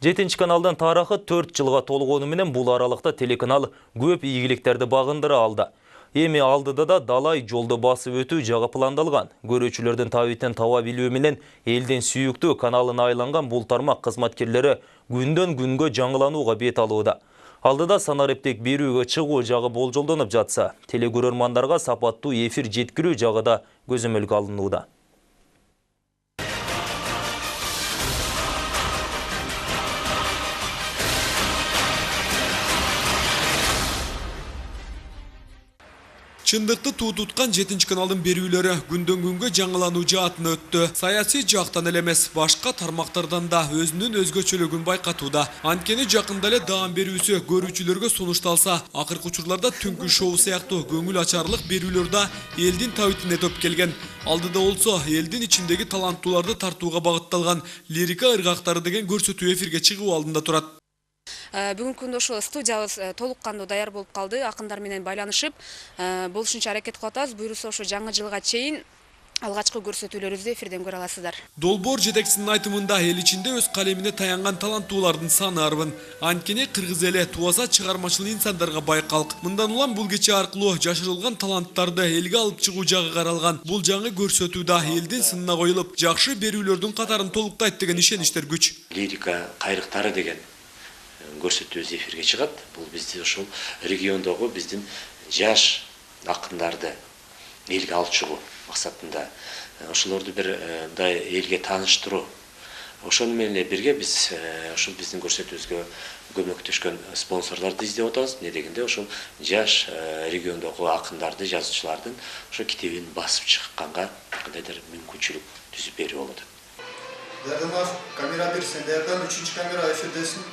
7 kanalдан тарахы 4 жылға толғаны менен бұл аралықта телеканал көп ийгиликтерди багындыра алды. Эми алдыда да далай жолду басып өтүү жагы пландалган. Көрүүчүлөрдүн табитин таба билүү менен элдин сүйүктүү каналына айланган бул тармак кызматкерлери күндөн күнгө жаңыланууга бет алууда. Алдыда санариптик берүүгө чыгуу жагы болжолдонуп жатса, телекөрөрмандарга сапаттуу эфир жеткирүү жагы да көзөмөлгө алынууда. Чындыкты туутуткан 7 каналдын берүүлөрү күндөн күнгө жаңылануу жаатын өттү. Саясий жактан эле эмес, башка тармактардан да өзүнүн өзгөчөлүгүн байкатууда. Анткени жакында эле даам берүүсү көрүүчүлөргө сунушталса, акыркы учурларда түнкү шоу сыяктуу көңүл ачарлык берүүлөр да элдин табитине топ келген. Алдыда болсо, элдин ичиндеги таланттууларды тартууга багытталган лирика ыргактары деген көрсөтүү эфирге чыгуу алдында турат. Бүгүнкү күндө ошо студиябыз толук кандуу даяр болуп калды. Акындар менен байланышып, болушунча аракет кылып атабыз. Буюрса ошо жаңы жылга чейин алгачкы көрсөтүүлөрүбүздү эфирден көрө аласыздар. Долбоор жетекчисинин айтымында эл ичинде өз калемине таянган таланттуулардын саны арбын. Анткени кыргыз эли туаса чыгармачыл инсандарга бай калк. Мындан улам бул кече аркылуу жашырылган таланттарды элге алып чыгуу жагы каралган. Бул жаңы көрсөтүү да элдин сынына коюлуп, жакшы берүүлөрдүн катарын толуктайт деген ишеничтер күч. Лирика кайрыктары деген көрсөтүүбүз эфирге чыгат. Бул бизди ошол региондогу биздин жаш акындарды элге алып чыгуу максатында, ошолорду бир мындай элге тааныштыруу. Ошону менен эле бирге биз ошол биздин көрсөтүүбүзгө көмөктөшкөн спонсорлорду издеп атабыз. Не дегенде ошол жаш региондогу акындарды, жазуучулардын ошо китебин басып чыкканга кандайдыр мүмкүнчүлүк түзүп берүү болот. Дардымов, камера 1, сендерден 3-чү камера эфирдесин.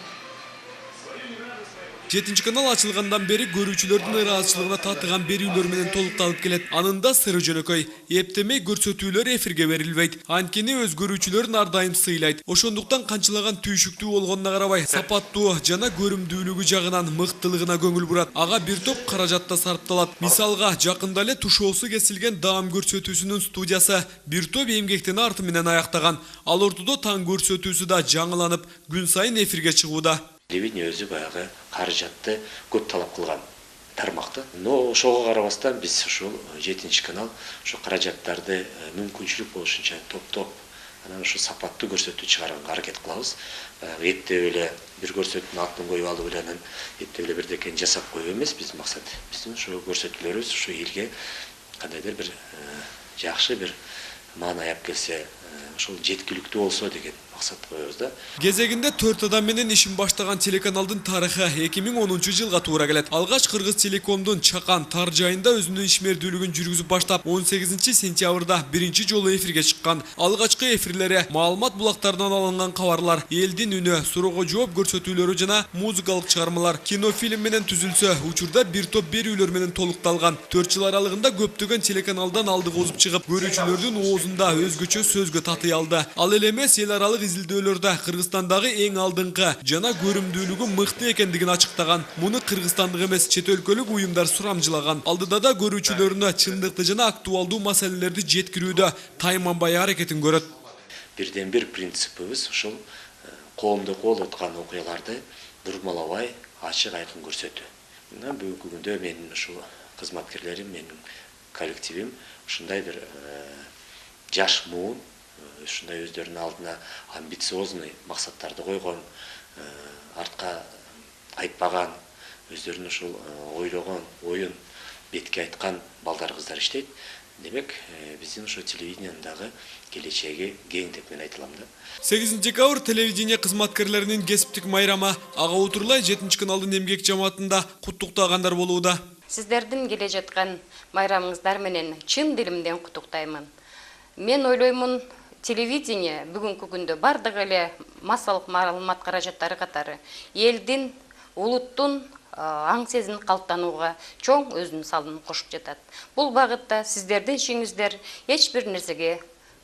7 канал ачылгандан бери көрүүчүлөрдүн ыраазычылыгына татыган берүүлөр менен толукталып келет. Анында сыры жөнөкөй. Эптемей көрсөтүүлөр эфирге берилбейт. Анткени өз көрүүчүлөрүн ар дайым сыйлайт. Ошондуктан канчылаган түйшүктүү болгонуна карабай, сапаттуу жана көрүмдүүлүгү жагынан мыктылыгына көңүл бурат. Ага бир топ каражатта сарпталат. Мисалга, жакында эле тушоосу кесилген даам көрсөтүүсүнүн студиясы бир топ эмгектин арты менен аяктаган. Ал ортодо таң көрсөтүүсү да жаңыланып, күн сайын эфирге чыгууда. Телевидение өзү баягы каражатты көп талап кылган тармакты. Но ошого карабастан биз ошол 7 канал ошо каражаттарды мүмкүнчүлүк болушунча топтоп, анан ошо сапаттуу көрсөтүү чыгарганга аракет кылабыз. Эптеп эле бир көрсөтүүнүн атын коюп алып эле анан эптеп эле бирдекени жасап коюу эмес биздин максат. Биздин ошо көрсөтүүлөрүбүз ошо элге кандайдыр бир жакшы бир маана аяп келсе, ошол жеткиликтүү болсо деген максат коебуз да. Кезегинде 4 адам менен ишин баштаган телеканалдын тарыхы 2010 жылга туура келет. Алгач Кыргыз Телекомдун Чакан тар жайында өзүнүн ишмердүүлүгүн жүргүзүп баштап, 18 сентябрда биринчи жолу эфирге чыккан. Алгачкы эфирлери маалымат булактарынан алынган кабарлар, элдин үнү, суроого жооп көрсөтүүлөрү жана музыкалык чыгармалар, кинофильм менен түзүлсө, учурда бир топ берүүлөр менен толукталган. 4 жыл аралыгында көптөгөн телеканалдан алдыга озуп чыгып, көрүүчүлөрдүн оозунда өзгөчө сөзгө татый алды. Ал эле эмес, эл аралык изилдөөлөрдө Кыргызстандагы эң алдыңкы жана көрүмдүүлүгү мыкты экендигин ачыктаган. Муну кыргызстандык эмес, чет өлкөлүк уюмдар сурамжылаган. Алдыда да көрүүчүлөрүнө чындыкты жана актуалдуу маселелерди жеткирүүдө тайманбай аракетин көрөт. Бирден бир принципибиз ошол коомдо болуп аткан окуяларды бурмалабай, ачык айкын көрсөтүү. Мына бүгүнкү күндө менин ушул кызматкерлерим, менин коллективим ушундай бир жаш муун, ушундай өздөрүнүн алдына амбициозный максаттарды койгон, артка айтпаган, өздөрүнүн ушул ойлогон оюн бетке айткан балдар кыздар иштейт. Демек, биздин ошо телевидениядагы келечеги кең деп мен айтылам да. 8 декабрь телевидение кызматкерлеринин кесиптик майрамы ага утурлай 7 каналдын эмгек жамаатында куттуктагандар болууда. Сиздердин келе жаткан майрамыңыздар менен чын дилимден куттуктаймын. Мен ойлоймун, телевидение бүгүнкү күндө бардык эле массалык маалымат каражаттары катары элдин, улуттун аң сезин калыптанууга чоң өзүнүн салымын кошуп жатат. Бул багытта сиздердин ишиңиздер эч бир нерсеге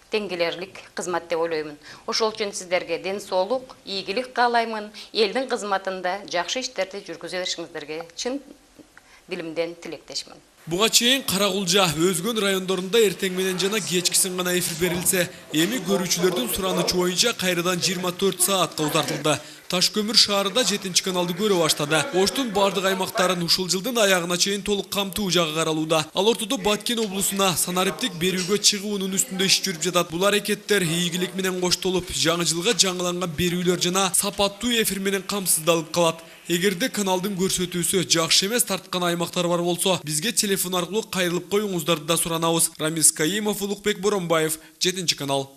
тең келерлик кызмат деп ойлоймун. Ошол үчүн сиздерге ден соолук, ийгилик каалаймын. Элдин кызматында жакшы иштерди жүргүзө беришиңиздерге чын дилимден тилектешмин. Буга чейин Каракулжа өзгөн райондорунда эртең менен жана кечкисин гана эфир берилсе, эми көрүүчүлөрдүн суранычы боюнча кайрадан 24 саатка узартылды. Таш көмір шаарында 7 каналды көрө баштады. Оштун бардык аймактарын ушул жылдын аягына чейин толук камтуу жагы каралууда. Ал ортодо Баткен облусуна санариптик берүүгө чыгуунун үстүндө иш жүрүп жатат. Бул аракеттер ийгилик менен коштолуп, жаңы жылга жаңыланган берүүлөр жана сапаттуу эфир менен камсыздалып калат. Эгерде каналдын көрсөтүүсү жакшы эмес тарткан аймактар бар болсо, бизге телефон аркылуу кайрылып коюңуздарды да суранабыз. Рамис Каимов, Улукбек Боронбаев, 7 канал.